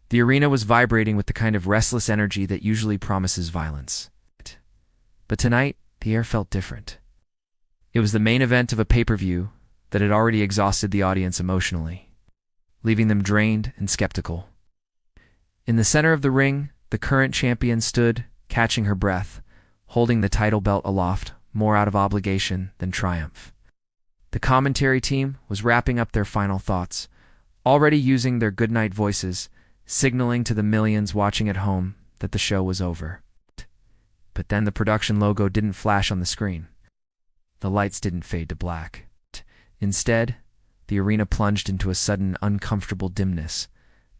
The arena was vibrating with the kind of restless energy that usually promises violence. But tonight, the air felt different. It was the main event of a pay-per-view that had already exhausted the audience emotionally, leaving them drained and skeptical. In the center of the ring, the current champion stood, catching her breath, holding the title belt aloft, more out of obligation than triumph. The commentary team was wrapping up their final thoughts, already using their goodnight voices, signaling to the millions watching at home that the show was over. But then the production logo didn't flash on the screen. The lights didn't fade to black. Instead, the arena plunged into a sudden, uncomfortable dimness,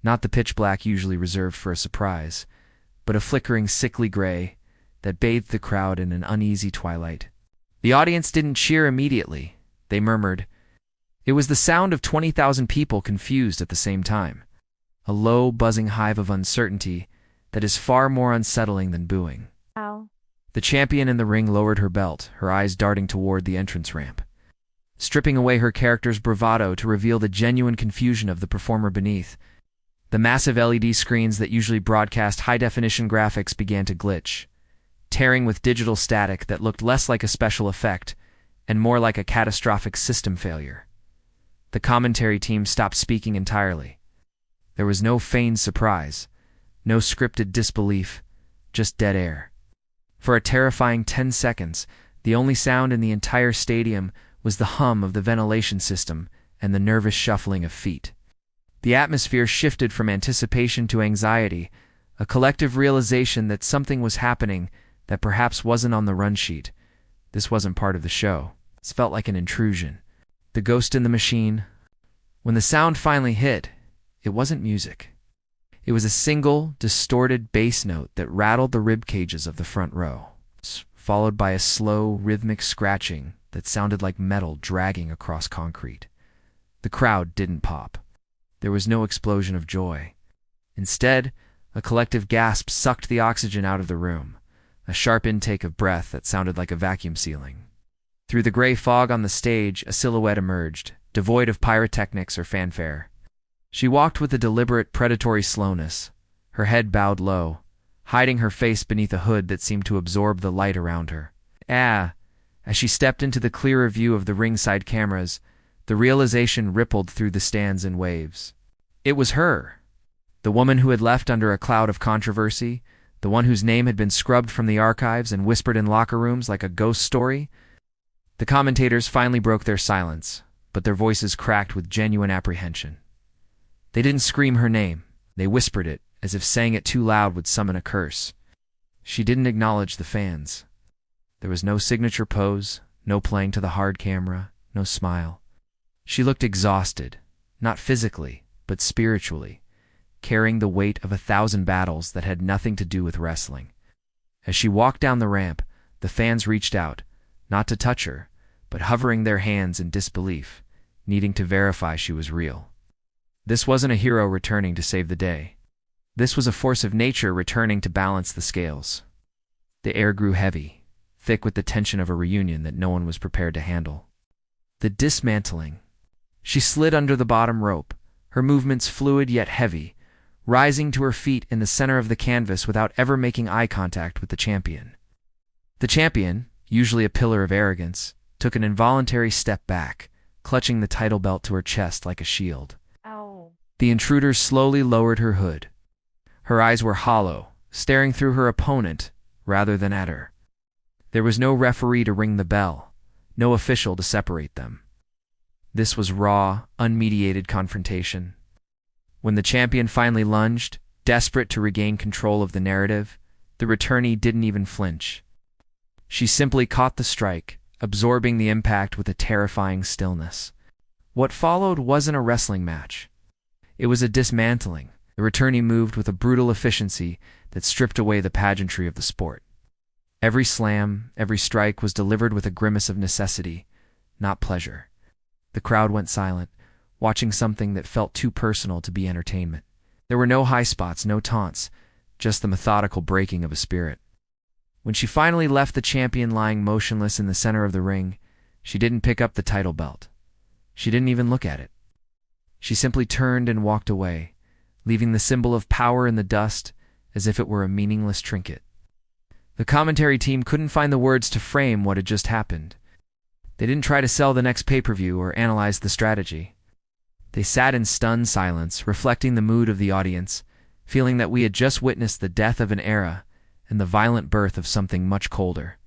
not the pitch black usually reserved for a surprise, but a flickering, sickly gray that bathed the crowd in an uneasy twilight. The audience didn't cheer immediately. They murmured. It was the sound of 20,000 people confused at the same time, a low, buzzing hive of uncertainty that is far more unsettling than booing. Ow. The champion in the ring lowered her belt, her eyes darting toward the entrance ramp, stripping away her character's bravado to reveal the genuine confusion of the performer beneath. The massive LED screens that usually broadcast high-definition graphics began to glitch, tearing with digital static that looked less like a special effect and more like a catastrophic system failure. The commentary team stopped speaking entirely. There was no feigned surprise, no scripted disbelief, just dead air. For a terrifying 10 seconds, the only sound in the entire stadium was the hum of the ventilation system and the nervous shuffling of feet. The atmosphere shifted from anticipation to anxiety, a collective realization that something was happening that perhaps wasn't on the run sheet. This wasn't part of the show. It felt like an intrusion. The ghost in the machine. When the sound finally hit, it wasn't music. It was a single, distorted bass note that rattled the rib cages of the front row, followed by a slow, rhythmic scratching that sounded like metal dragging across concrete. The crowd didn't pop. There was no explosion of joy. Instead, a collective gasp sucked the oxygen out of the room, a sharp intake of breath that sounded like a vacuum sealing. Through the gray fog on the stage, a silhouette emerged, devoid of pyrotechnics or fanfare. She walked with a deliberate, predatory slowness, her head bowed low, hiding her face beneath a hood that seemed to absorb the light around her. As she stepped into the clearer view of the ringside cameras, the realization rippled through the stands in waves. It was her, the woman who had left under a cloud of controversy, the one whose name had been scrubbed from the archives and whispered in locker rooms like a ghost story. The commentators finally broke their silence, but their voices cracked with genuine apprehension. They didn't scream her name. They whispered it, as if saying it too loud would summon a curse. She didn't acknowledge the fans. There was no signature pose, no playing to the hard camera, no smile. She looked exhausted, not physically, but spiritually, carrying the weight of 1,000 battles that had nothing to do with wrestling. As she walked down the ramp, the fans reached out, not to touch her, but hovering their hands in disbelief, needing to verify she was real. This wasn't a hero returning to save the day. This was a force of nature returning to balance the scales. The air grew heavy, thick with the tension of a reunion that no one was prepared to handle. The dismantling. She slid under the bottom rope, her movements fluid yet heavy, rising to her feet in the center of the canvas without ever making eye contact with the champion. The champion, usually a pillar of arrogance, took an involuntary step back, clutching the title belt to her chest like a shield. Ow. The intruder slowly lowered her hood. Her eyes were hollow, staring through her opponent rather than at her. There was no referee to ring the bell, no official to separate them. This was raw, unmediated confrontation. When the champion finally lunged, desperate to regain control of the narrative, the returnee didn't even flinch. She simply caught the strike, absorbing the impact with a terrifying stillness. What followed wasn't a wrestling match. It was a dismantling. The returnee moved with a brutal efficiency that stripped away the pageantry of the sport. Every slam, every strike was delivered with a grimace of necessity, not pleasure. The crowd went silent, watching something that felt too personal to be entertainment. There were no high spots, no taunts, just the methodical breaking of a spirit. When she finally left the champion lying motionless in the center of the ring, she didn't pick up the title belt. She didn't even look at it. She simply turned and walked away, leaving the symbol of power in the dust as if it were a meaningless trinket. The commentary team couldn't find the words to frame what had just happened. They didn't try to sell the next pay-per-view or analyze the strategy. They sat in stunned silence, reflecting the mood of the audience, feeling that we had just witnessed the death of an era and the violent birth of something much colder.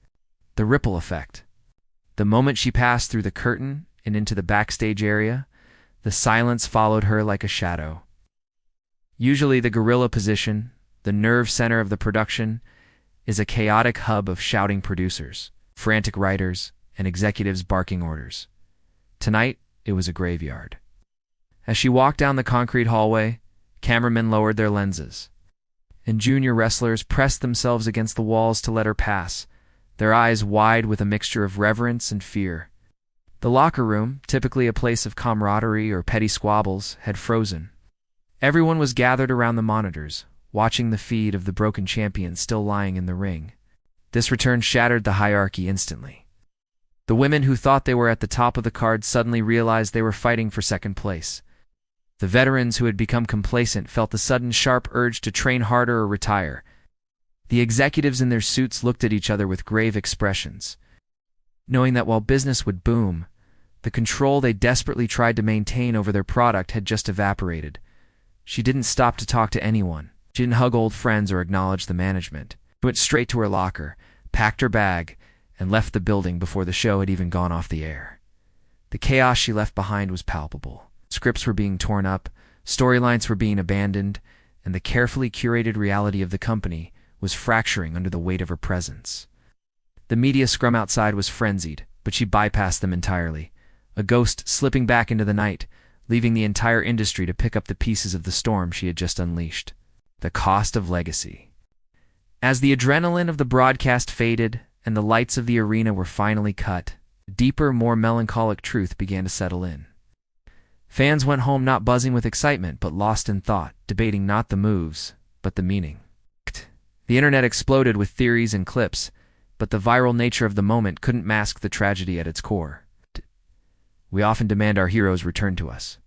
The ripple effect. The moment she passed through the curtain and into the backstage area, the silence followed her like a shadow. Usually the gorilla position, the nerve center of the production, is a chaotic hub of shouting producers, frantic writers, and executives barking orders. Tonight, it was a graveyard. As she walked down the concrete hallway, cameramen lowered their lenses, and junior wrestlers pressed themselves against the walls to let her pass, their eyes wide with a mixture of reverence and fear. The locker room, typically a place of camaraderie or petty squabbles, had frozen. Everyone was gathered around the monitors, watching the feed of the broken champion still lying in the ring. This return shattered the hierarchy instantly. The women who thought they were at the top of the card suddenly realized they were fighting for second place. The veterans who had become complacent felt the sudden sharp urge to train harder or retire. The executives in their suits looked at each other with grave expressions, knowing that while business would boom, the control they desperately tried to maintain over their product had just evaporated. She didn't stop to talk to anyone. She didn't hug old friends or acknowledge the management. She went straight to her locker, packed her bag, and left the building before the show had even gone off the air. The chaos she left behind was palpable. Scripts were being torn up, storylines were being abandoned, and the carefully curated reality of the company was fracturing under the weight of her presence. The media scrum outside was frenzied, but she bypassed them entirely, a ghost slipping back into the night, leaving the entire industry to pick up the pieces of the storm she had just unleashed. The cost of legacy. As the adrenaline of the broadcast faded and the lights of the arena were finally cut, a deeper, more melancholic truth began to settle in. Fans went home not buzzing with excitement, but lost in thought, debating not the moves, but the meaning. The internet exploded with theories and clips, but the viral nature of the moment couldn't mask the tragedy at its core. We often demand our heroes return to us.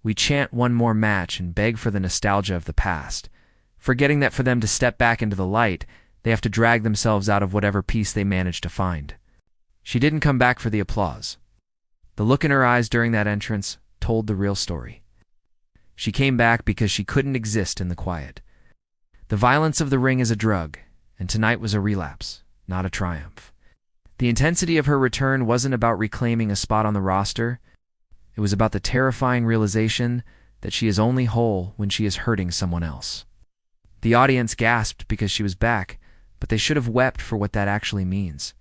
We chant one more match and beg for the nostalgia of the past, forgetting that for them to step back into the light, they have to drag themselves out of whatever peace they manage to find. She didn't come back for the applause. The look in her eyes during that entrance told the real story. She came back because she couldn't exist in the quiet. The violence of the ring is a drug, and tonight was a relapse, not a triumph. The intensity of her return wasn't about reclaiming a spot on the roster. It was about the terrifying realization that she is only whole when she is hurting someone else. The audience gasped because she was back, but they should have wept for what that actually means.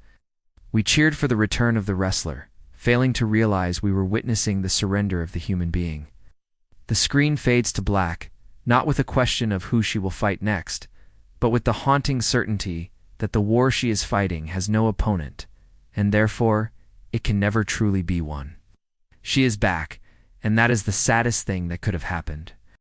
We cheered for the return of the wrestler, failing to realize we were witnessing the surrender of the human being. The screen fades to black, not with a question of who she will fight next, but with the haunting certainty that the war she is fighting has no opponent, and therefore it can never truly be one. She is back, and that is the saddest thing that could have happened.